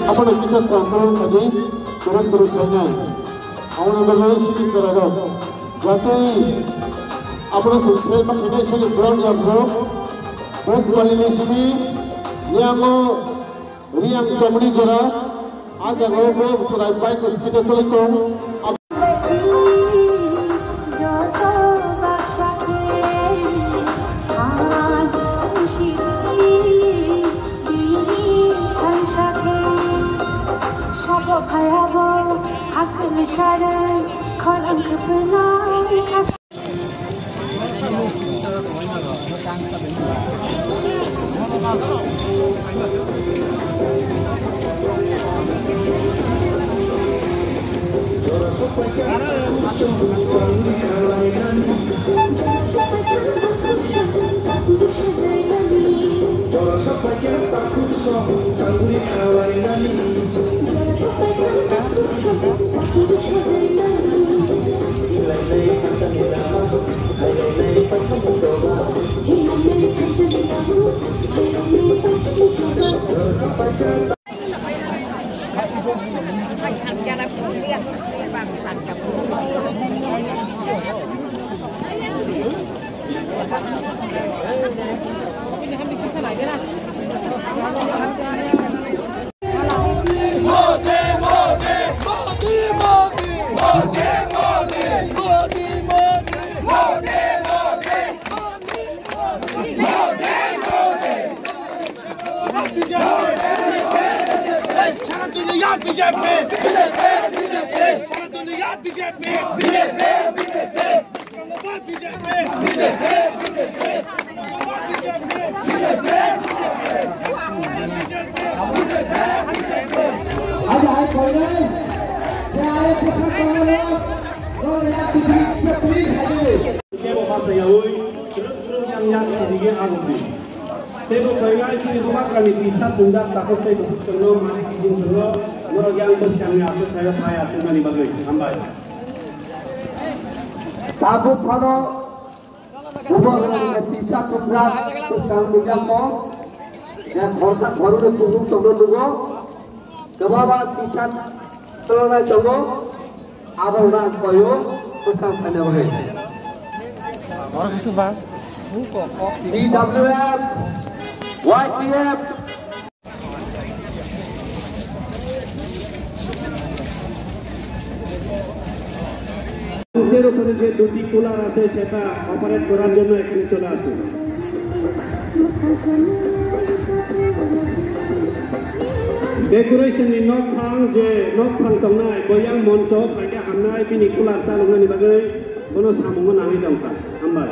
आपण किसान कामगारांमध्ये परत करण्यात आवडणारे बघायची करावं यातही आपण संस्थेला फिनान्शियल ग्राउंड जातो बहुत क्वालिटी नियमो रियांग चमड़ी जरा आज अगर वो सराय पाई हॉस्पिटल को Tebo kaya ini rumah kami bisa tunda takut tebo seno mana kijing seno orang yang bos kami aku saya tunda di bagai sampai. Takut kalau rumah kami bisa tunda terus kami yang mau yang kosak baru ditunggu tunggu kebawa bisa terus tunggu abang orang koyo terus sampai di bagai. Orang itu bang, DWF YTF Ujian operasi je duty cooler আছে সেটা operate করার জন্য এখানে চলে আসুন decoration नि नक फां तंनाय बयां मंच फाइके हामनाय बिनि कुलार चालुनायनि बागै कोनो सामुंगो नाङै दंखा हामबाय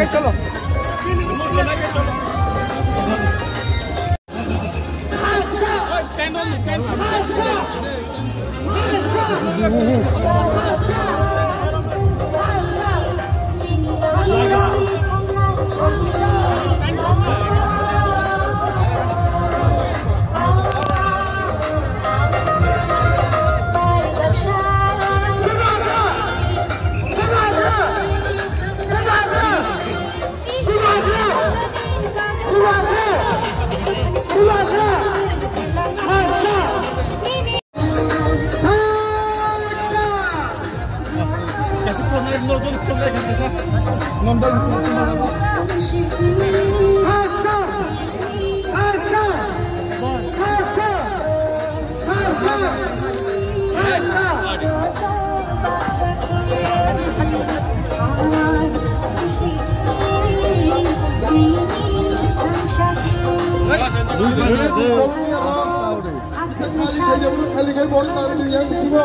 चलो Good. खाली खाली बड़ी तार दिया किसी को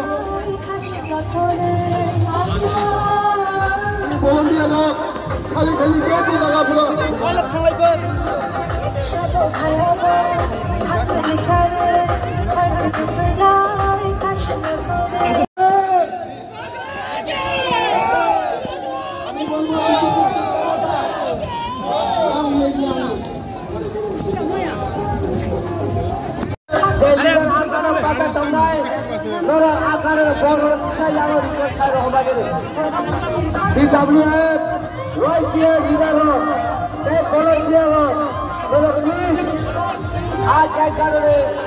बोल दिया ना खाली खाली क्या की लगा पूरा DWF, right here, leader ho, take volunteer ho, so the police, आज क्या कर रहे?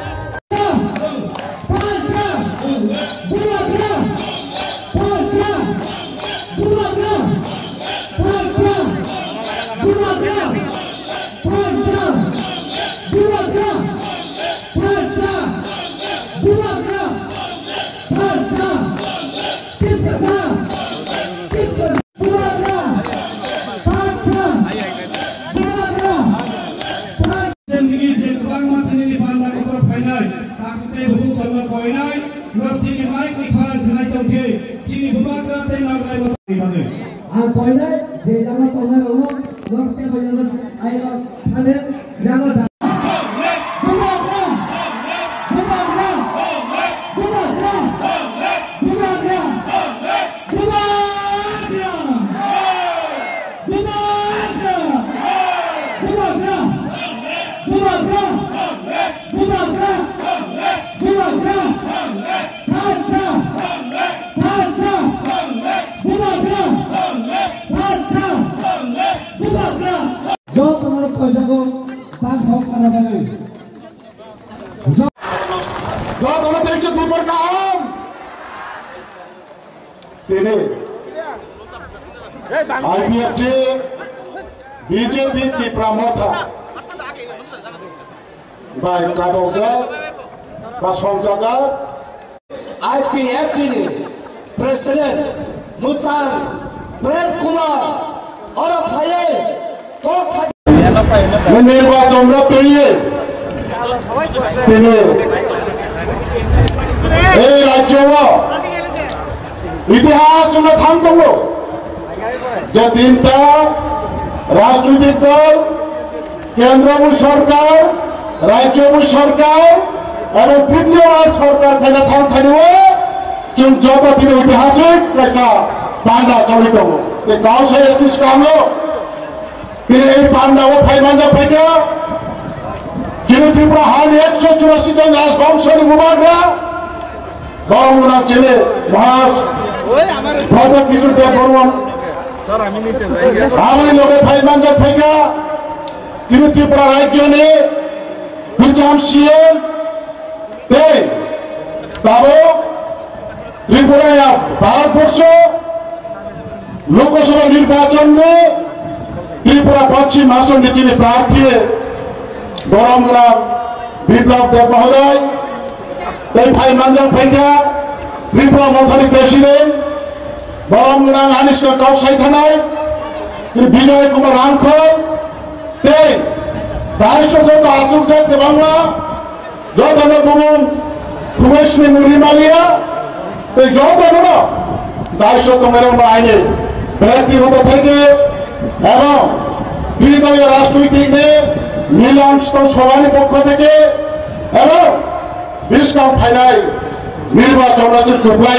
BJP की प्रमुख bye IPF president मुसार Prem Kumar और भाई तो निर्वाचन राज्य इतिहास जो तीनटा राजनीतिक दल केंद्र सरकार राज्य सरकार और तृतीय सरकार खाना जो दिन ऐतिहासिक कैसा पांडा चलित गाँव से किस काम पांडा वो फाइमांजा फेंका त्रिपुरा हाल 184 जन राजवंश मुबागरा गौमुना चले हमारे लोग फाइमांजा फेंका त्रिपुरा राज्य ने सीएम त्रिपुरा भारतवर्ष लोकसभा निर्वाचन में त्रिपुरा पश्चिम आसन जितने प्रार्थी गौरमग्राम विप्लव देव महोदय फाइमांजा फेंका त्रिपुरा मथारी प्रेसिडेंट गौरमग्राम आनिस्का कौसाई थाना विजय कुमार रामखल दायित्व आचुक बांगला जो बुमन कुमेशनी मुरिमालिया जो दायित्व मेरे आईने व्यक्तिगत त्रिदलीय राजनैतिक मिलन सभा पक्ष बिसकाउंट फाइनाल निर्वाचन गोब्लाय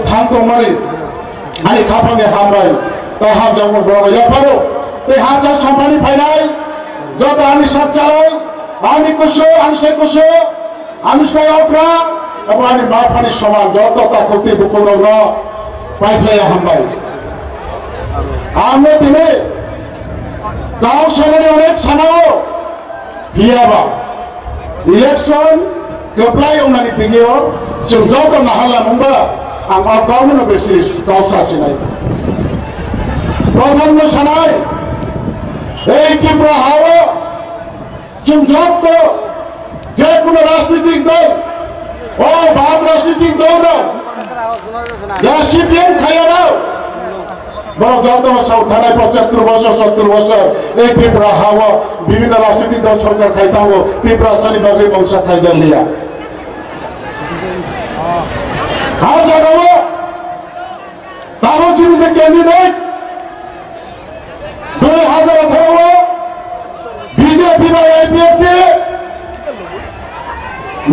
थांगमानी खाफांगे हामबाय हाजाव बर'याफारो हाजार सम्पानी फाइनाल जो आनी सातचालाय आनी कुसो आनुष्काय कुसो आनुष्काय अग्रा अब आनी माफानी समान जो ताकुति बुकुल पाइफलाय हामबाय आमने दिने गाँव सागरी अनेक सानाओ हियाबा इलेक्शन गोब्लाय उनानी दिगियो जों जो नाहाला मुंबा आं गावनो बेसि गाँव सासिनाय प्रधान सानाय त्रिपुरा हावो जों जब जेकुनो राजनीतिक दल बाम राजनीतिक दल जहाँ सीपीएम खाया जो सब थाना 75 वर्ष 70 वर्ष त्रिपुरा हावो विभिन्न राजनीतिक दल सरकार खाई त्रिपुरा सानी बागरी वंश खाई लिया आज आगामी तारो जिनी से कैंडिडेट 2018 बीजेपी में आईपीएफटी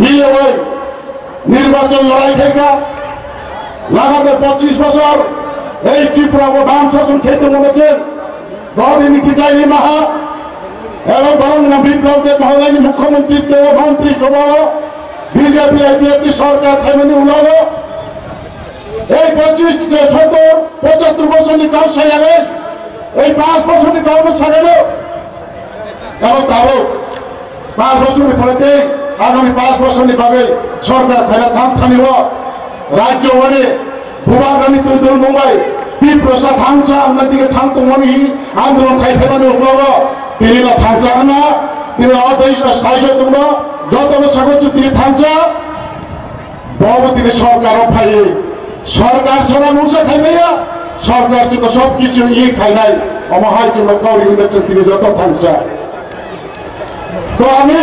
मिले हुए निर्वाचन लड़ाई खेगा लगातार 25 বছর এই ত্রিপুরা ও বাম শাসন খেতে মনেছে বহুদিন টিকাইনি মাহা এবং বরং বিপ্লব দেব মহোদয় মুখ্যমন্ত্রীত্ব ও মন্ত্রী সভা বিজেপি আইপিএফটি সরকার থাইমানি উলালো এই 75 বছর কাজ সাজাবে এই 5 বছর কাজ সাজালো এবং তাও 5 বছর পরেতে আগামী 5 বছর পাবে সরকার খাইলা থামথানিব রাজ্য মানে ভূভাগামী তৈদল মুম্বাই তীব্রসা থাংসা আমরা দিকে থামতমনি আন্দোলন খাইফেমানি উগ্রব তিনি থাংসা না তিনি অদেশ সাইসো তোমরা যত সাগর তিনি থাংসা বহুদিনে সরকার ফাইয়ে সরকার ছাড়া মুসা খাইনাইয়া সরকার জন্য সবকিছু খাই নাই অমহাই জন্য কাউরি উন্নয়ন তিনি যত থাংসা তো আমি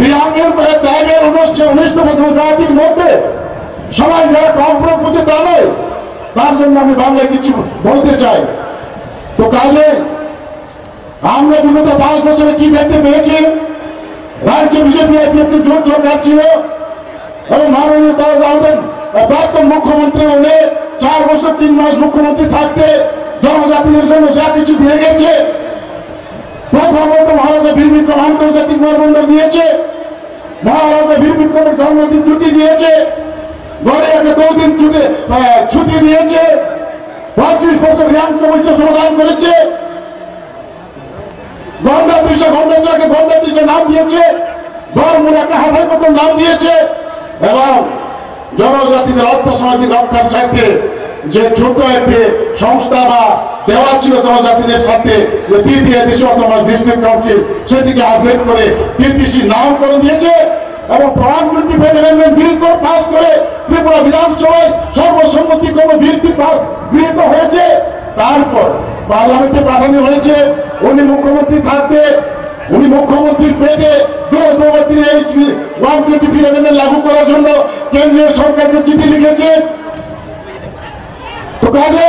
রিয়াংয়ের ত্যাগের 19তম জাতির মধ্যে সবাই যারা কম্প্রোম বুঝে তা নয় তার জন্য আমি বাংলায় কিছু বলতে চাই তো কাজে আমরা বিগত 5 বছরে কি দেখতে পেয়েছি রাজ্য বিজেপি আইপিএফটি জোট সরকার ছিল এবং মাননীয় আমাদের প্রাক্তন মুখ্যমন্ত্রী উনি 4 বছর 3 মাস মুখ্যমন্ত্রী থাকতে জনজাতিদের জন্য যা কিছু দিয়ে গেছে প্রথমত মহারাজা বীর বিক্রম আন্তর্জাতিক বিমানবন্দর দিয়েছে মহারাজা বীর বিক্রমের জন্মদিন ছুটি দিয়েছে গড়িয়াকে 2 দিন ছুটি দিয়েছে 25 বছর রিয়াং সমস্যা সমাধান করেছে গঙ্গা গঙ্গাচড়াকে গঙ্গা দিশা নাম দিয়েছে ধর্মুরাকে হাতের মতো নাম দিয়েছে এবং জনজাতিদের অর্থ সামাজিক রক্ষার স্বার্থে যে ছোট একটি সংস্থা বা দেওয়া ছিল জনজাতিদের সাথে তৃতীয় ডিস্ট্রিক্ট কাউন্সিল সেটিকে আপডেট করে টিটিসি নামকরণ দিয়েছে এবং প্রধানমন্ত্রী ফেডারেল বিল পাস করে ত্রিপুরা বিধানসভায় সর্বসম্মতিক্রমে বিলটি গৃহীত হয়েছে তারপর পার্লামেন্টে পাঠানো হয়েছে উনি মুখ্যমন্ত্রী থাকতে উনি মুখ্যমন্ত্রীর পেটে তিনি এই 120 বিল লাগু করার জন্য কেন্দ্রীয় সরকারকে চিঠি লিখেছেন তো কাজে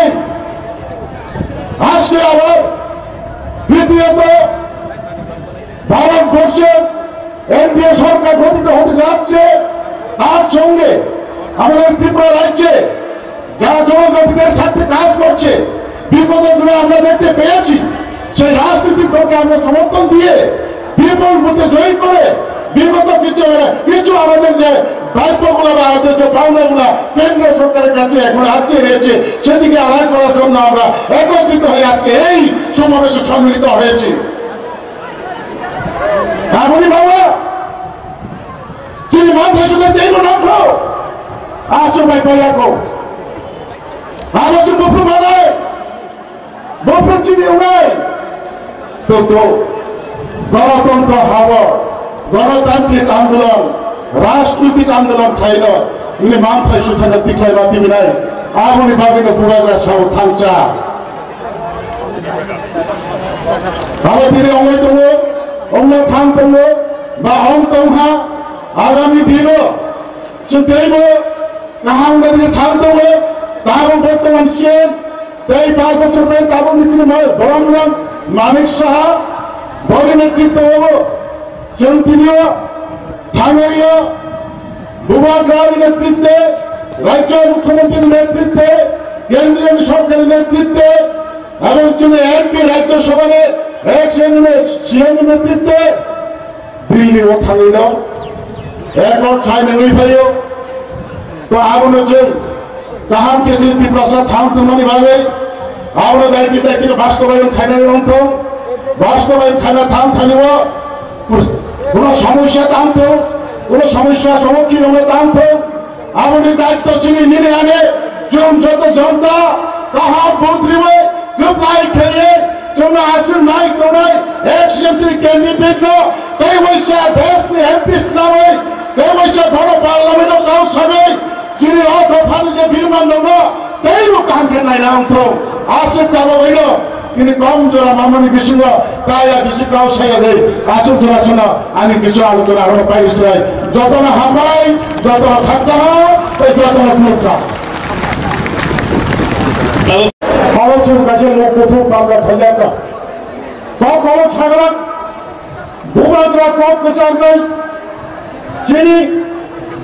আজকে আবার তৃতীয়ত ভারতবর্ষের এনডিএ সরকার গঠিত হতে যাচ্ছে তার সঙ্গে আমাদের ত্রিপুরা রাজ্যে যারা জনজাতিদের সাথে কাজ করছে বিগত দিনে আমরা দেখতে পেয়েছি সেই রাজনৈতিক দলকে আমরা সমর্থন দিয়ে বিপুল ভোটে জয়ী করে বিগত কিছু আমাদের যে দায়িত্বগুলো বা আমাদের যে পাওনাগুলা কেন্দ্র সরকারের কাছে এখন আটকে রয়েছে সেদিকে আদায় করার জন্য আমরা একত্রিত হয়ে আজকে এই সমাবেশে সম্মিলিত হয়েছি এমনই বাবা যিনি মাথায় শুধু দেব রাখো আসো ভাই পাইয়াকো আলোচনা বপু বানায় বপু চিনি উড়ায় তো গণতন্ত্র হাওয়া গণতান্ত্রিক আন্দোলন রাজনৈতিক আন্দোলন খাইল উনি মাথায় সুখানে দিখাই বাতি বিনায় আমনি ভাবিন বুড়াগা সব থাংসা ভালো দিনে অঙ্গই তঙ্গ অঙ্গ থাং তঙ্গ বা অং তংহা আগামী দিন সুদেব কাহাঙ্গে থাং তঙ্গ তার বর্তমান সিএম তাই 5 বছর পরে তাবো নিচে বরংরাম মানিক সাহা বড় নেতৃত্ব হবো চন্দ্রীয় স্থানীয় ভূভাগারী নেতৃত্বে রাজ্য মুখ্যমন্ত্রীর নেতৃত্বে কেন্দ্রীয় সরকারের নেতৃত্বে এবং এমপি রাজ্যসভার সিএম নেতৃত্বে দিল্লি ওঠানিল এরপর ঠাই নেই ভাইও তো আগুন হচ্ছে তাহান কেজি প্রসাদ থাম তুমি ভাবে আমরা দায়িত্ব বাস্তবায়ন খাইনার অন্ত বাস্তবায়ন খাইনা থাম থানিব কোন সমস্যা টানত কোন সমস্যার সম্মুখীন হলে টানত আমাদের দায়িত্ব ছিল নিয়ে আনে যত জনতা তাহা বদলিবে গোপাই খেলে জন্য আসুন নাই তোমরা এক্সিলেন্সি ক্যান্ডিডেট তাই বৈশা দেশ এমপি নামে তাই বৈশা ঘর পার্লামেন্ট কাউ সবে যিনি অর্থ ফানি যে বিমান নব তাই কামকে নাই নাম তো আসে যাব হইল তিনি কম জোড়া মামনি বিশুদ্ধ তাই বিশুদ্ধ সাইয়া দেয় আসুক জোড়া শোনা আমি কিছু আলোচনা হলো পাইছি যত না হামলাই যত না থাকতে যত না মুক্তা মানুষের কাছে লোক প্রচুর বাংলা খাইজাকা কখনো ছাগলা ভূমাগ্রা কক প্রচার নেই যিনি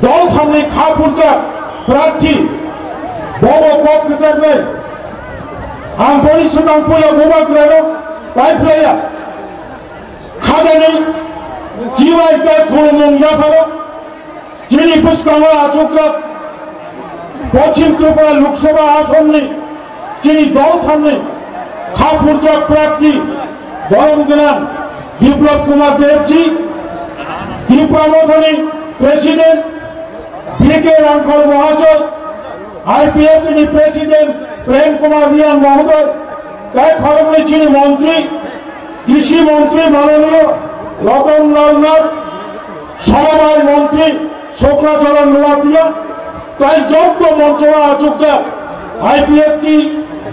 দল সামনে খা ফুরজা প্রার্থী বড় কক প্রচার নেই আম পরিশ্রম পয়লা ভূমাগ্রানো পাইফলাইয়া খাজা নেই জীবাই তাই খুলুম না ফেলো যিনি পুষ্কামা আচুকা পশ্চিম ত্রিপুরা লোকসভা আসন নেই যিনি দল সামনে খা ফুরজা প্রার্থী বরমগ্রাম বিপ্লব কুমার দেবজি ত্রিপুরা মধনী প্রেসিডেন্ট বিকে রাঙ্কল মহাশয় আইপিএফ তিনি প্রেসিডেন্ট প্রেম কুমার রিয়ান মহোদয় তাই ফরমে যিনি মন্ত্রী কৃষি মন্ত্রী মাননীয় রতন লাল নাথ সমবায় মন্ত্রী শোকরাচরণ নোয়াতিয়া তাই যত মন্ত্রণা আচুকা আইপিএফ টি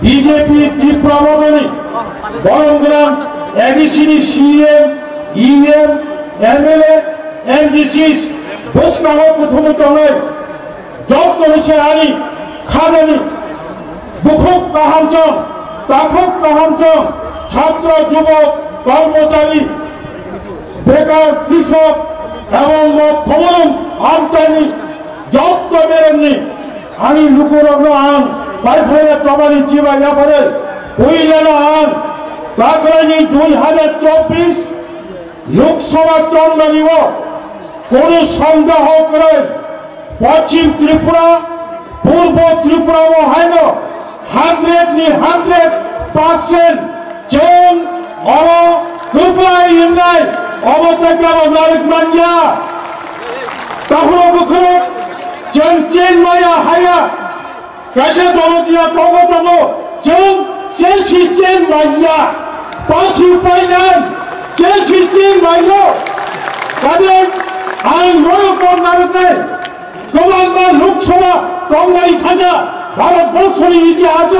বিজেপি ত্রিপুরা মধনী বরমগ্রাম এডিসিডি সিএম ইএম এমএলএ এনডিসিস বসকানো প্রথমত নয় যত এসে আনি খাজানি বুখুক কাহামচম তাকুক কাহামচম ছাত্র যুবক কর্মচারী বেকার কৃষক এবং খবরম আমচানি যত বেরোননি আমি লুকুরগ্ন আন পাইফাইয়া চবানি চিবা ইয়াপারে ওইলেন আন তাকরানি 2024 লোকসভা চন্দ্র নিব কোন সন্দেহ করে পশ্চিম ত্রিপুরা পূর্ব ত্রিপুরা হয় না 100% চেন অব ত্রিপুরা ইন্দাই অবতাকে নারক মানিয়া তাহলে বুখরে চেন মায়া হায়া কাছে জনতিয়া কগতম চেন শেষি চেন মাইয়া পাঁচ উপায় নাই শেষি চেন মাইলো তাদের আইন নয়কর নারতে গোলামবার লোকসভা চন্দ্রাই থাকা ভারতবর্ষের ইতিহাস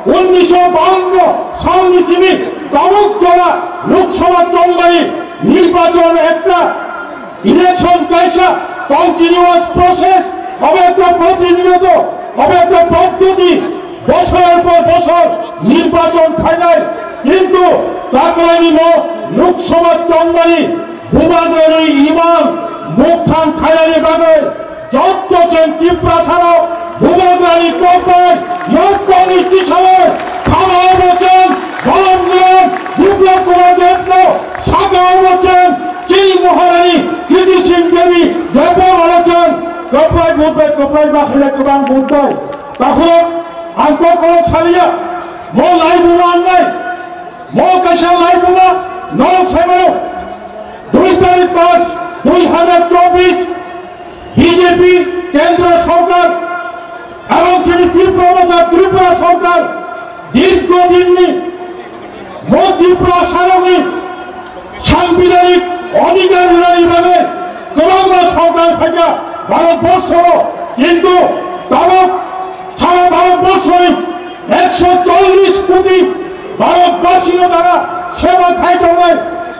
1952 সাল নিসিমি কামুক চলা লোকসভা চন্দ্রাই নির্বাচন একটা ইলেকশন কাইসা কন্টিনিউয়াস প্রসেস হবে তো প্রতিনিয়ত হবে তো পদ্ধতি বছরের পর বছর নির্বাচন ফাইনাল কিন্তু তাকরানি লোকসভা চন্দ্রাই ভূমাগ্রানি ইমান মুখান খায়ালি বাগে যতজন ত্রিপুরা ছাড়াও ভূমাগ্রানি কোপায় ইয়কনি কিশোর খাওয়া বচন বলমগ্রাম বিপ্লব কুমার দেব সাগা বচন চিল মহারানী কৃতি সিং দেবী দেব বলেছেন কোপায় বুঝবে কোপায় বাখলে কোবান বুঝবে তাহলে আঙ্ক কোনো ছাড়িয়া মো লাই বুমান নাই মো কাশা লাই বুমা নরক সাইমানো 2 তারিখ 2024 বিজেপি কেন্দ্র সরকার এবং ত্রিপুরা সরকার দীর্ঘদিন ত্রিপুরা সার্বজনীন সাংবিধানিক অধিকার হিসাবে কলঙ্কা সরকার থেকে ভারতবর্ষ কিন্তু সারা ভারতবর্ষের 140 কোটি ভারতবাসীর দ্বারা সেবা খাইতে হবে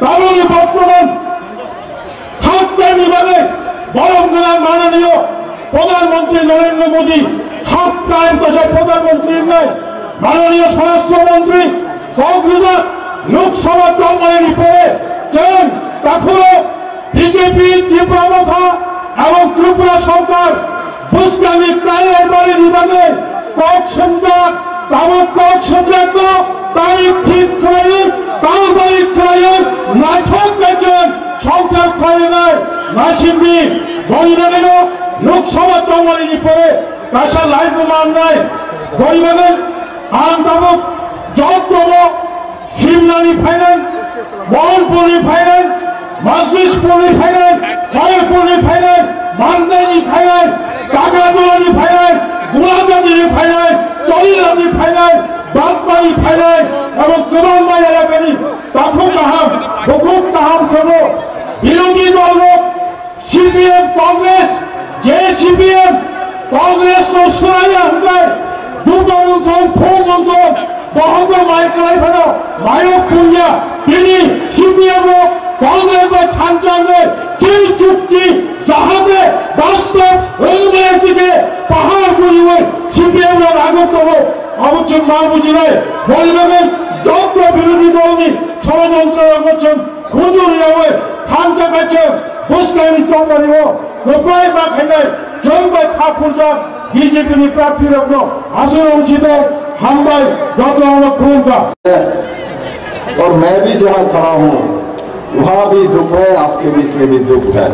কারণে বর্তমান থাকতে বিভাগে বরমগ্রাম মাননীয় প্রধানমন্ত্রী নরেন্দ্র মোদী থাক টাইম তো সে প্রধানমন্ত্রীর নয় মাননীয় স্বরাষ্ট্রমন্ত্রী কংগ্রেস লোকসভা চন্দ্রায়ণী পরে চেন তাহলে বিজেপি ত্রিপুরা মথা এবং ত্রিপুরা সরকার বুসকানি কালের বাড়ি বিভাগে কক সংযোগ তাবক কক সংযোগ তারিখ ঠিক করে তাল বাড়ি করে নাটক গেছেন সংসার করে নাই নাসিন্দি বলিবাগের লোকসভা চন্দ্রায়ণী পরে কাশা লাইন মান নাই বলিবাগের আম তাবক যতম শিমলানি ফাইনাল মোহনপুরি ফাইনাল মাজলিশপুরি ফাইনাল খয়েরপুরি ফাইনাল মান্দানি ফাইনাল কাকাতলানি ফাইনাল গোলাগাজীর ফাইনাল চলিলানি ফাইনাল বাগবাড়ি ফাইনাল এবং গোলামবাড়ি এলাকানি বহুক কাহাম সহ বিরোধী দল সিপিএম কংগ্রেস যে সিপিএম কংগ্রেস সুরাইয়া হুকায় দুটো অঞ্চল ফোন অঞ্চল बहुत माइक्राई फलो मायक पुंजा तिनी सीपीएम कांग्रेस में छानचांगे चीज चुक्ति जहां से वास्तव उन्नयन के पहाड़ को युवा सीपीएम लोग आगे तो वो अवश्य मां बुझी रहे बोली में जब तो विरोधी दल में षड्यंत्र अवश्य खोजो नहीं हुए खान का बच्चे बुस्कानी चौपड़ी हो गोपाल बाखंडे जंग में खापुरजा बीजेपी ने प्राप्ति रखो आसन उचित हम भाई डॉक्टर खून का और मैं भी जहां खड़ा हूं वहां भी दुख है, आपके बीच में भी दुख है।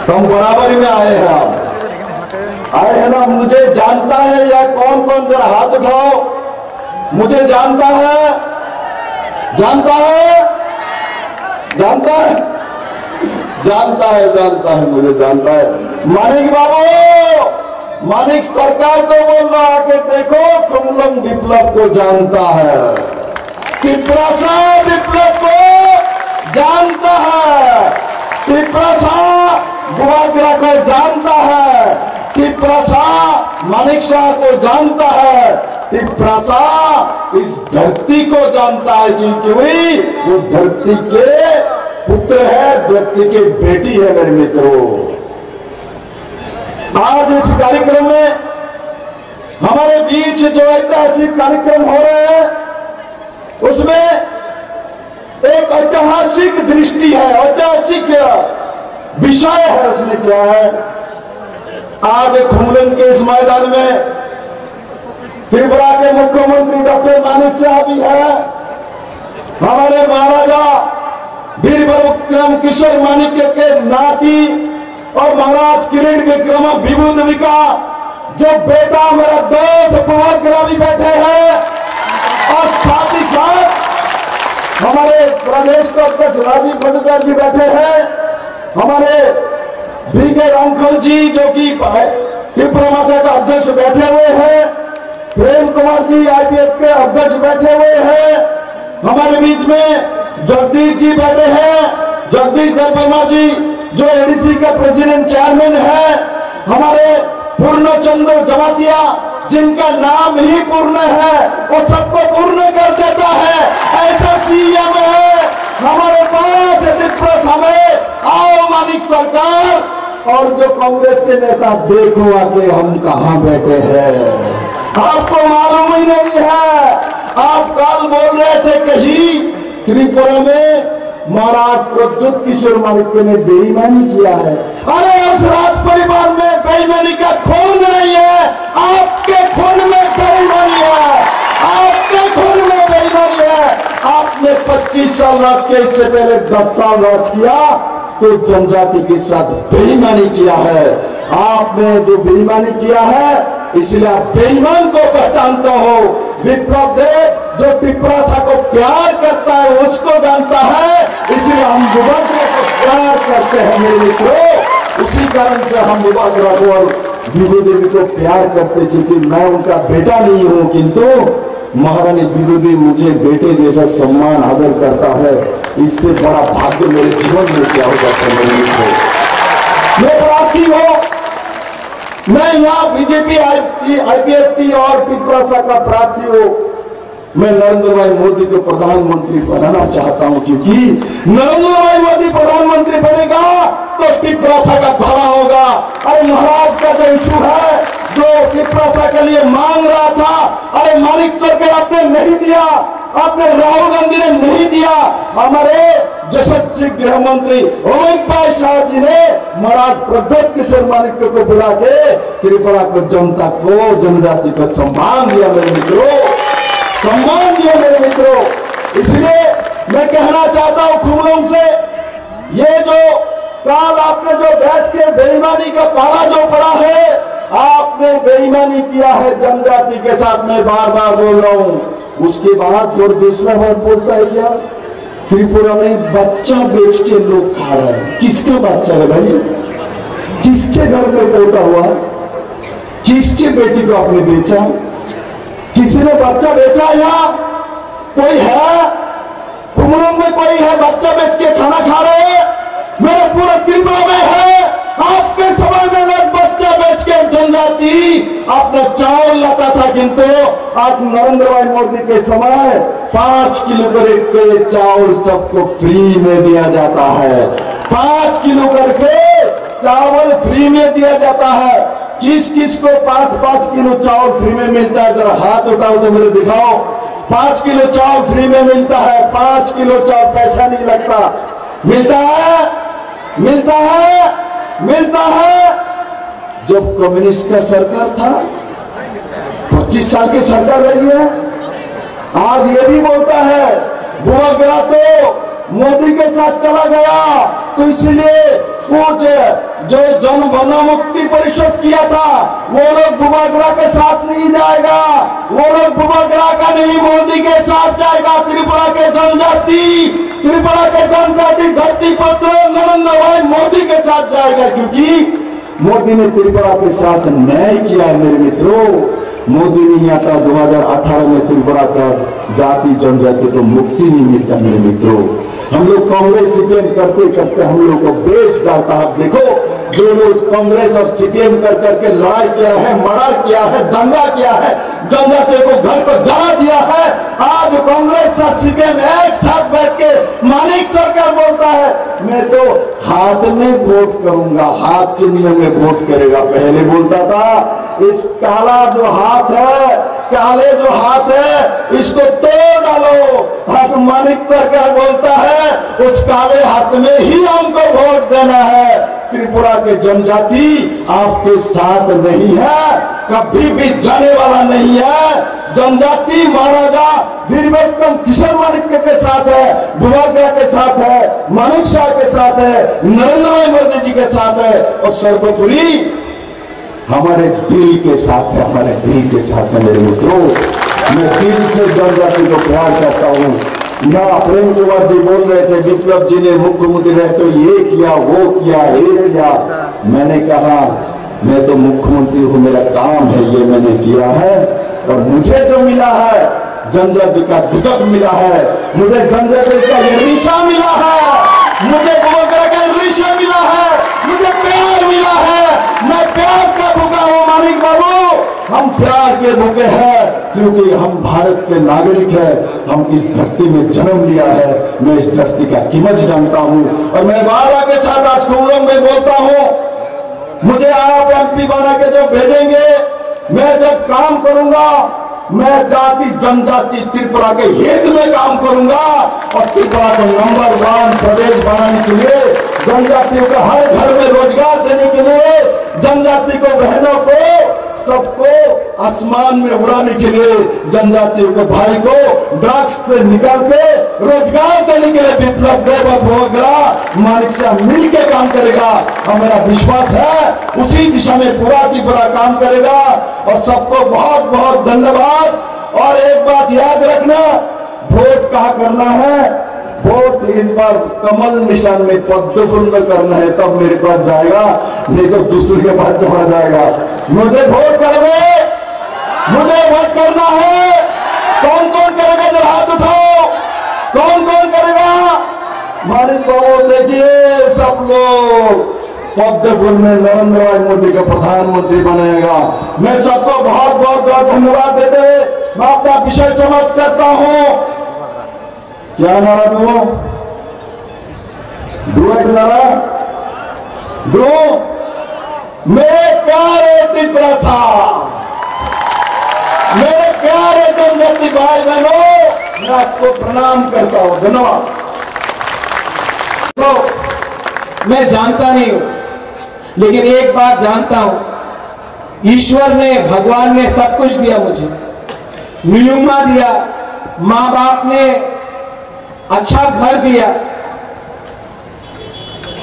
तो हम बराबरी में आए हैं, आप आए हैं ना। मुझे जानता है या कौन कौन, जरा हाथ उठाओ। मुझे जानता है, जानता है, जानता है, जानता है, जानता है, मुझे जानता है। मानिक बाबू, मानिक सरकार को बोल रहा है कि देखो कुमलम विप्लव को जानता है, तिपरासा विप्लव को जानता है, तिपरासा गुवाग्रा को जानता है, तिपरासा मानिक शाह को जानता है, तिपरासा इस धरती को जानता है क्योंकि वो धरती के पुत्र है, धरती के बेटी है। मेरे मित्रों, आज इस कार्यक्रम में हमारे बीच जो ऐतिहासिक कार्यक्रम हो रहे हैं उसमें एक ऐतिहासिक दृष्टि है, ऐतिहासिक विषय है। उसमें क्या है, आज खुमलन के इस मैदान में त्रिपुरा के मुख्यमंत्री डॉक्टर मानिक शाह भी है, हमारे महाराजा वीर विक्रम किशोर मानिक्य के नाती और महाराज किरीट विक्रम विभूतिका जो बेटा मेरा दोस्त पुवग्रा भी बैठे हैं, और साथ ही साथ हमारे प्रदेश के अध्यक्ष राजीव भट्टाचार्य जी बैठे हैं, हमारे बीके रामखल जी जो कि त्रिपुरा माता का अध्यक्ष बैठे हुए हैं, प्रेम कुमार जी आईपीएफ के अध्यक्ष बैठे हुए हैं, हमारे बीच में जगदीश जी बैठे हैं, जगदीश देववर्मा जी जो एडीसी का प्रेसिडेंट चेयरमैन है, हमारे पूर्णचंद्र जमातिया जिनका नाम ही पूर्ण है, वो सबको पूर्ण कर देता है, ऐसा सीएम है हमारे पास। हमें आओ मानिक सरकार, और जो कांग्रेस के नेता देखो आके हम कहां बैठे हैं, आपको मालूम ही नहीं है। आप कल बोल रहे थे कहीं त्रिपुरा में महाराज प्रद्युत किशोर मानिक्य ने बेईमानी किया है। अरे उस राज परिवार में बेईमानी का खून नहीं है, आपके खून में बेईमानी है, आपके खून में बेईमानी है। आपने 25 साल राज किया, इससे पहले 10 साल राज किया तो जनजाति के साथ बेईमानी किया है। आपने जो बेईमानी किया है इसलिए आप बेईमान को पहचानते हो। विप्लव देव जो तिपरासा को प्यार करता है उसको जानता है, इसलिए हम विभद्रा को प्यार करते हैं मेरे मित्रों। उसी कारण से हम विभद्रा को और विभू देवी को प्यार करते, क्योंकि मैं उनका बेटा नहीं हूं, किंतु महारानी विभू देवी मुझे बेटे जैसा सम्मान आदर करता है। इससे बड़ा भाग्य मेरे जीवन में क्या हो जाता है मेरे मित्रों। ये प्राप्ति हो, मैं यहाँ बीजेपी आईपीएफटी और तिपरासा का प्रार्थी हो, मैं नरेंद्र भाई मोदी को प्रधानमंत्री बनाना चाहता हूं, क्योंकि नरेंद्र भाई मोदी प्रधानमंत्री बनेगा तो तिपरासा का भला होगा। अरे महाराज का जो इशू है जो तिपरासा के लिए मांग रहा था, अरे मानिक सरकार आपने नहीं दिया, आपने राहुल गांधी ने नहीं दिया, हमारे यशस्वी गृह मंत्री अमित भाई शाह जी ने महाराज प्रद्युत किशोर मानिक्य को बुला के त्रिपुरा को जनता को जनजाति को सम्मान दिया मेरे मित्रों, सम्मान दिया मेरे मित्रों। इसलिए मैं कहना चाहता हूं खुमलम से, ये जो काल आपने जो बैठ के बेईमानी का पाला जो पड़ा है, आपने बेईमानी किया है जनजाति के साथ, मैं बार बार बोल रहा हूं। उसके बाद और दूसरा बात बोलता है क्या, त्रिपुरा में बच्चा बेच के लोग खा रहे हैं। किसका बच्चा है भाई, किसके घर में पोता हुआ, किसके बेटी को आपने बेचा, किसी ने बच्चा बेचा? या कोई है कुमलम में, कोई है बच्चा बेच के खाना खा रहे हैं? मेरे पूरे त्रिपुरा में है। आपके समय में लोग बच्चा बेच के जनजाति अपना चावल लाता था किंतु आज नरेंद्र भाई मोदी के समय 5 किलो करके चावल सबको फ्री में दिया जाता है। 5 किलो करके चावल फ्री में दिया जाता है। किस किस को 5-5 किलो चावल फ्री में मिलता है? जरा हाथ उठाओ तो मुझे दिखाओ। 5 किलो चावल फ्री में मिलता है। 5 किलो चावल पैसा नहीं लगता। मिलता है, मिलता है, मिलता है। जब कम्युनिस्ट का सरकार था, 25 साल की सरकार रही है। आज ये भी बोलता है बुआगरा तो मोदी के साथ चला गया, तो इसलिए कुछ जो जन वन मुक्ति परिषद किया था वो लोग बुआगरा के साथ नहीं जाएगा। वो लोग बुआगरा का नहीं, मोदी के साथ जाएगा। त्रिपुरा के जनजाति, त्रिपुरा के जनजाति धरती पत्र नरेंद्र भाई मोदी के साथ जाएगा, क्योंकि मोदी ने त्रिपुरा के साथ न्याय किया है। मेरे मित्रों, मोदी नहीं आता 2018 में त्रिपुरा का जाति जनजाति को मुक्ति नहीं मिलता। मेरे मित्रों, हम लोग कांग्रेस सीपीएम करते करते हम लोग को बेच डालता है। देखो, जो लोग कांग्रेस और सीपीएम कर करके लड़ाई किया है, मर्डर किया है, दंगा किया है, जनजातियों को घर पर जला दिया है, आज कांग्रेस और सीपीएम एक साथ बैठ के मानिक सरकार बोलता है मैं तो हाथ में वोट करूंगा, हाथ चिन्ह में वोट करेगा। पहले बोलता था इस काला जो हाथ है, काले जो हाथ है, इसको तोड़ डालो। आज मानिक सरकार बोलता है उस काले हाथ में ही हमको वोट देना है। त्रिपुरा के जनजाति आपके साथ नहीं है, कभी भी जाने वाला नहीं है। जनजाति महाराजा वीर विक्रम किशोर मानिक के साथ है, बुआगरा के साथ है, मानिक शाह के साथ है, नरेंद्र भाई मोदी जी के साथ है, और सर्वोपरि हमारे दिल के साथ है, हमारे दिल के साथ है। मेरे मित्रों, मैं दिल से जनजाति को प्यार करता हूँ। यहाँ प्रेम कुमार जी बोल रहे थे विप्लव जी ने मुख्यमंत्री रहे तो ये किया, वो किया, ये किया। मैंने कहा मैं तो मुख्यमंत्री हूँ, मेरा काम है, ये मैंने किया है। और मुझे जो मिला है जनजाति का दुदक मिला है, मुझे जनजाति का ये रिशा मिला है, मुझे बुआगरा का रिशा मिला है, मुझे प्यार मिला है। मैं प्यार का भूखा हूँ मानिक बाबू। हम प्यार के भूखे हैं क्योंकि हम भारत के नागरिक हैं। हम इस धरती में जन्म लिया है। मैं इस धरती का कीमत जानता हूँ और मैं बाबा के साथ आज कुमरम में बोलता हूँ। मुझे आप एमपी बना के जब भेजेंगे, मैं जब काम करूंगा, मैं जाति जनजाति त्रिपुरा के हित में काम करूंगा और त्रिपुरा को नंबर 1 प्रदेश बनाने के लिए, जनजातियों को हर घर में रोजगार देने के लिए, जनजाति को बहनों को सबको आसमान में उड़ाने के लिए, जनजातियों को भाई को ड्रग्स से निकाल के रोजगार देने के लिए विप्लव देव और बुआगरा मानिक शाह मिल के काम करेगा। और मेरा विश्वास है उसी दिशा में पूरा की पूरा काम करेगा। और सबको बहुत बहुत धन्यवाद। और एक बात याद रखना, वोट कहाँ करना है? वोट इस बार कमल निशान में, पद्म फूल में करना है, तब मेरे पास जाएगा, नहीं तो दूसरे के पास चला जाएगा। मुझे वोट करवे, मुझे वोट करना है। कौन कौन करेगा? जरा हाथ उठाओ। कौन कौन करेगा? मानिक बाबू देखिए, सब लोग पद्म फूल में नरेंद्र भाई मोदी का प्रधानमंत्री बनाएगा। मैं सबको बहुत बहुत धन्यवाद देते हुए मैं अपना विषय समाप्त करता हूँ। क्या नारा दो? एक नारा दो। मेरे प्यारे त्रिपुरा साहब, मेरे प्यारे जनजाति भाई बहनों, मैं आपको प्रणाम करता हूं। धन्यवाद। तो मैं जानता नहीं हूं, लेकिन एक बात जानता हूं, ईश्वर ने, भगवान ने सब कुछ दिया मुझे। नियुमा दिया, माँ बाप ने अच्छा घर दिया,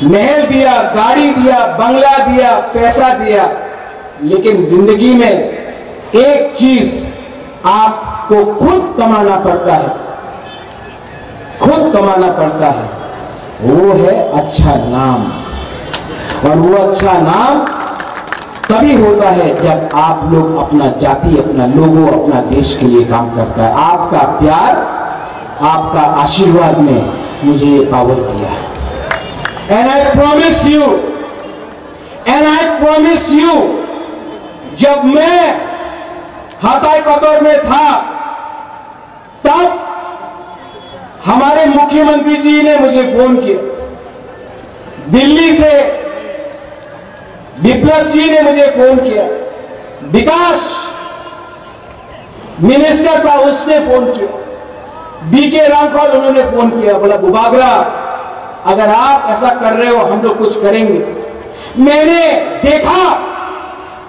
महल दिया, गाड़ी दिया, बंगला दिया, पैसा दिया, लेकिन जिंदगी में एक चीज आपको खुद कमाना पड़ता है, खुद कमाना पड़ता है, वो है अच्छा नाम। और वो अच्छा नाम तभी होता है जब आप लोग अपना जाति, अपना लोगों, अपना देश के लिए काम करता है। आपका प्यार, आपका आशीर्वाद ने मुझे ये पावर दिया है। एंड आई प्रॉमिस यू, जब मैं हताई कतौर में था, तब हमारे मुख्यमंत्री जी ने मुझे फोन किया। दिल्ली से विप्लव जी ने मुझे फोन किया। विकास मिनिस्टर था, उसने फोन किया। बीके रामपाल उन्होंने फोन किया, बोला बुबागरा अगर आप ऐसा कर रहे हो हम लोग कुछ करेंगे। मैंने देखा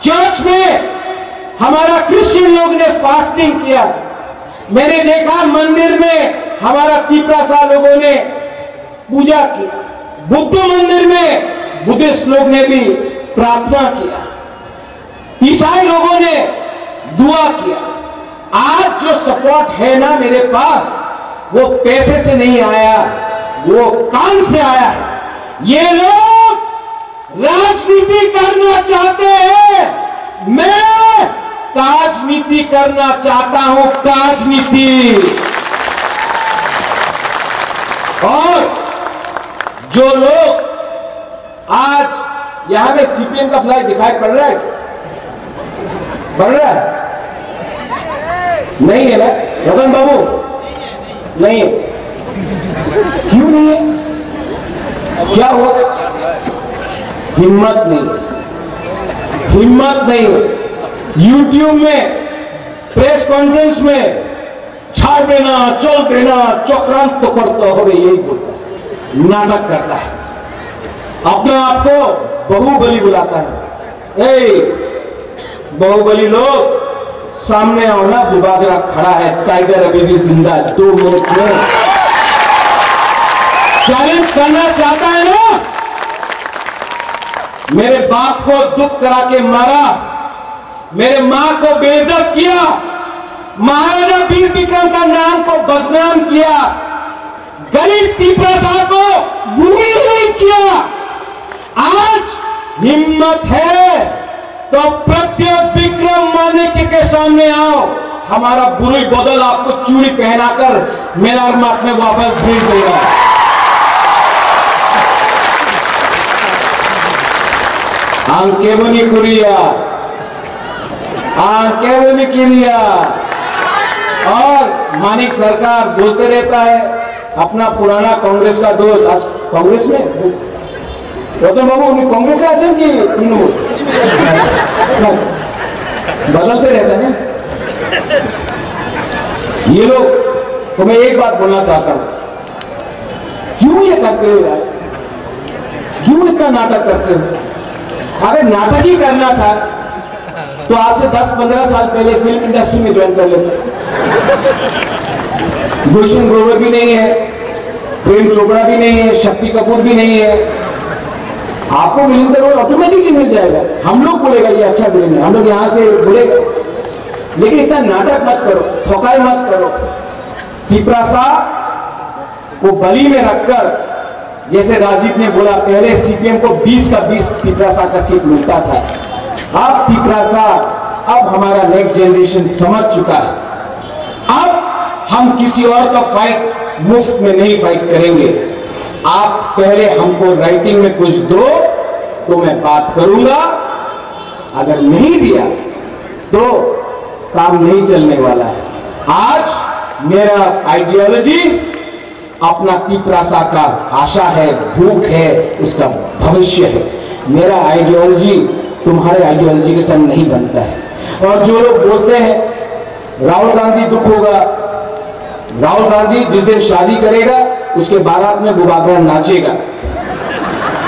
चर्च में हमारा क्रिश्चियन लोग ने फास्टिंग किया। मैंने देखा मंदिर में हमारा तिपरासा लोगों ने पूजा की। बुद्ध मंदिर में बुद्धिस्ट लोग ने भी प्रार्थना किया। ईसाई लोगों ने दुआ किया। आज जो सपोर्ट है ना मेरे पास, वो पैसे से नहीं आया, वो काम से आया है। ये लोग राजनीति करना चाहते हैं, मैं राजनीति करना चाहता हूं, राजनीति। और जो लोग आज यहां में सीपीएम का फ्लैग दिखाई पड़ रहा है, पड़ रहा है? नहीं है ना रतन बाबू? नहीं है। क्यों नहीं है? क्या हुआ? हिम्मत नहीं, हिम्मत नहीं। यूट्यूब में प्रेस कॉन्फ्रेंस में छाड़ देना, चल देना, चक्रांत तो करता हो, यही बोलता है, नाटक करता है, अपने आप को बाहुबली बुलाता है। बाहुबली लोग सामने आओ ना, बुबागरा खड़ा है, टाइगर अभी भी जिंदा है। 2 मिनट में चैलेंज करना चाहता है ना? मेरे बाप को दुख करा के मारा, मेरे मां को बेइज्जत किया, महाराजा वीर विक्रम का नाम को बदनाम किया, गरीब तिपरासा को भूमिहीन किया। आज हिम्मत है तो प्रत्येक विक्रम मानिक के सामने आओ, हमारा बुरी बदल आपको चूड़ी पहनाकर मेलार मार्ग में वापस भेज देगा। आंके बनी कुरिया, आंके बनी किरिया। और मानिक सरकार बोलते रहता है, अपना पुराना कांग्रेस का दोस्त आज कांग्रेस में, गौतम बाबू उन्हें कांग्रेस से आचरण की बदलते रहते हैं। ये लोग तो मैं एक बात बोलना चाहता हूं, क्यों ये करते हो यार? क्यों इतना नाटक करते हो? अगर नाटक ही करना था तो आज से 10-15 साल पहले फिल्म इंडस्ट्री में ज्वाइन कर लेते। गुलशन ग्रोवर भी नहीं है, प्रेम चोपड़ा भी नहीं है, शक्ति कपूर भी नहीं है। आपको विलेन का रोल ऑटोमेटिकली मिल जाएगा। हम लोग बोलेगा ये अच्छा विलेन है, हम लोग यहां से बोलेगा, लेकिन इतना नाटक मत करो, ठोकाई मत करो। तिपरासा को बली में रखकर, जैसे राजीव ने बोला, पहले सीपीएम को 20 का 20 तिपरासा का सीट मिलता था। अब तिपरासा, अब हमारा नेक्स्ट जनरेशन समझ चुका है। अब हम किसी और का फाइट मुफ्त में नहीं फाइट करेंगे। आप पहले हमको राइटिंग में कुछ दो तो मैं बात करूंगा, अगर नहीं दिया तो काम नहीं चलने वाला है। आज मेरा आइडियोलॉजी अपना तिपरासा का आशा है, भूख है, उसका भविष्य है। मेरा आइडियोलॉजी तुम्हारे आइडियोलॉजी के संग नहीं बनता है। और जो लोग बोलते हैं राहुल गांधी दुख होगा, राहुल गांधी जिस दिन शादी करेगा उसके बारात में बुबागरा नाचेगा।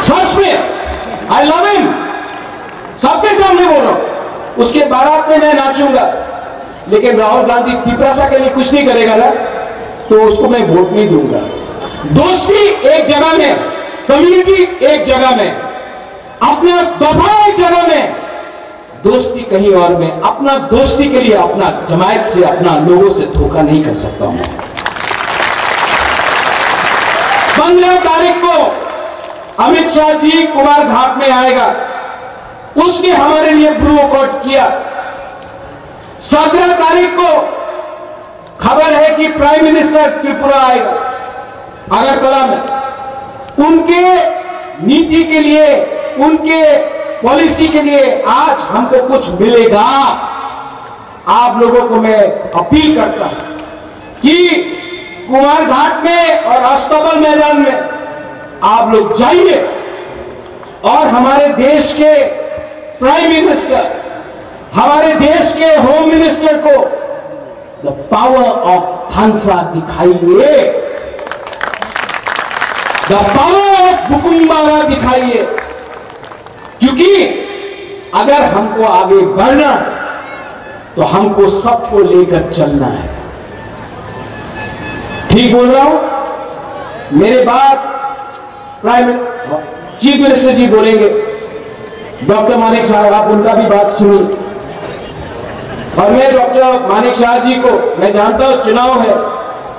सच में आई लव हिम, सबके सामने बोल रहा हूं, उसके बारात में मैं नाचूंगा। लेकिन राहुल गांधी तिपरासा के लिए कुछ नहीं करेगा ना, तो उसको मैं वोट नहीं दूंगा। दोस्ती एक जगह में, कम्युनिटी एक जगह में, अपना दफा एक जगह में, दोस्ती कहीं और में। अपना दोस्ती के लिए अपना जमायत से, अपना लोगों से धोखा नहीं कर सकता हूं। 15 तारीख को अमित शाह जी कुमार घाट में आएगा, उसने हमारे लिए ब्रू वॉकआउट किया। 17 तारीख को खबर है कि प्राइम मिनिस्टर त्रिपुरा आएगा, अगरतला में। उनके नीति के लिए, उनके पॉलिसी के लिए आज हमको कुछ मिलेगा। आप लोगों को मैं अपील करता हूं कि कुमार घाट में और अस्तबल मैदान में आप लोग जाइए और हमारे देश के प्राइम मिनिस्टर, हमारे देश के होम मिनिस्टर को द पावर ऑफ थानसा दिखाइए, द पावर ऑफ बुकुम्बारा दिखाइए, क्योंकि अगर हमको आगे बढ़ना है तो हमको सबको लेकर चलना है। ठीक बोल रहा हूं? मेरे बाद चीफ मिनिस्टर जी बोलेंगे, डॉक्टर मानिक शाह, आप उनका भी बात सुनी। और मैं डॉक्टर मानिक शाह जी को, मैं जानता हूं चुनाव है,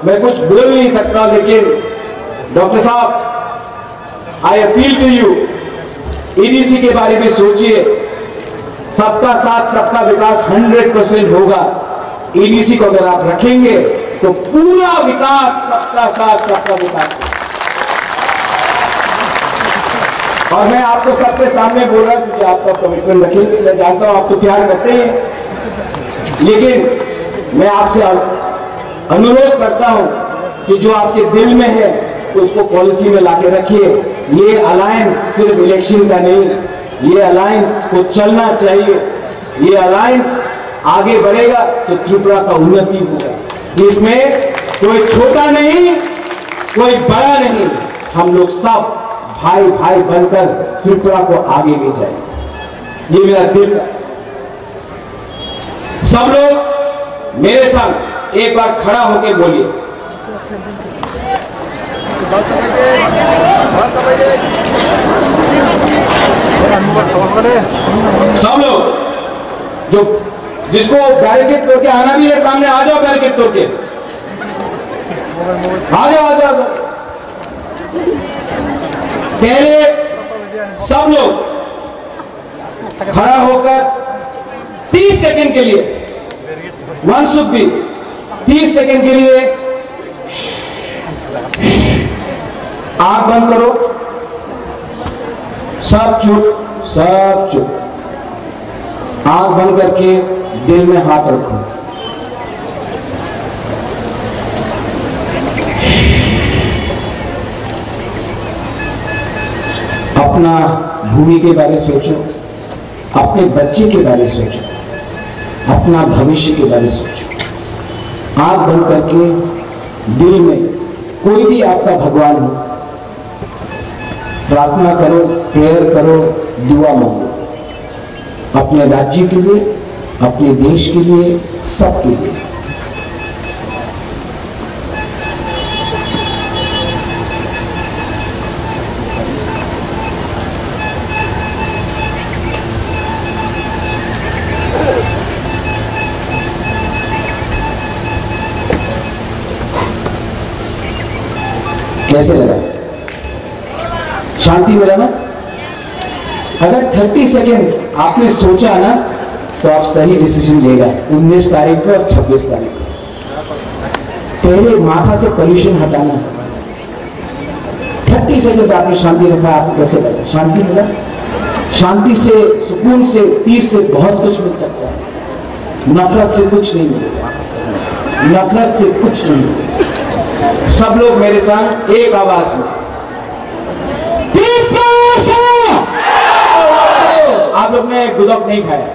मैं कुछ बोल नहीं सकता, लेकिन डॉक्टर साहब, I appeal to you, EDC के बारे में सोचिए। सबका साथ सबका विकास 100% होगा। ईडीसी को अगर आप रखेंगे तो पूरा विकास, सबका साथ सबका विकास। और मैं आपको सबके सामने बोल रहा हूं कि आपका कमिटमेंट रखेंगे। मैं जानता हूं आप तो प्यार करते हैं, लेकिन मैं आपसे अनुरोध करता हूं कि जो आपके दिल में है उसको पॉलिसी में लाके रखिए। ये अलायंस सिर्फ इलेक्शन का नहीं, ये अलायंस को चलना चाहिए। ये अलायंस आगे बढ़ेगा तो त्रिपुरा का उन्नति होगा। इसमें कोई छोटा नहीं, कोई बड़ा नहीं, हम लोग सब भाई भाई बनकर त्रिपुरा को आगे ले जाएंगे। ये मेरा दिल का। सब लोग मेरे संग एक बार खड़ा होकर बोलिए, सब लोग जो जिसको बैरिकेड तोड़ के आना भी है सामने आ जाओ, बैरिकेड तोड़ के आ जाओ, आ जाओ। पहले सब लोग खड़ा होकर 30 सेकंड के लिए, वन शुड बी 30 सेकंड के लिए आंख बंद करो, सब चुप, सब चुप। आंख बंद करके दिल में हाथ रखो। अपना भूमि के बारे सोचो, अपने बच्चे के बारे सोचो, अपना भविष्य के बारे सोचो। आंख बंद करके दिल में कोई भी आपका भगवान हो, प्रार्थना करो, प्रेयर करो, दुआ मांगो, अपने राज्य के लिए, अपने देश के लिए, सबके लिए। कैसे लगा? शांति मिला ना? अगर 30 सेकेंड आपने सोचा ना तो आप सही डिसीजन लेगा 19 तारीख को और 26 तारीख को। पहले माथा से पोल्यूशन हटाना है। 30 सेकेंड आपने शांति रखा, आपको कैसे लगा? शांति मिला? शांति से, सुकून से, पीस से बहुत कुछ मिल सकता है। नफरत से कुछ नहीं मिलेगा, नफरत से कुछ नहीं मिलेगा। सब लोग मेरे संग एक आवाज में, आप लोग ने गुदक नहीं खाया।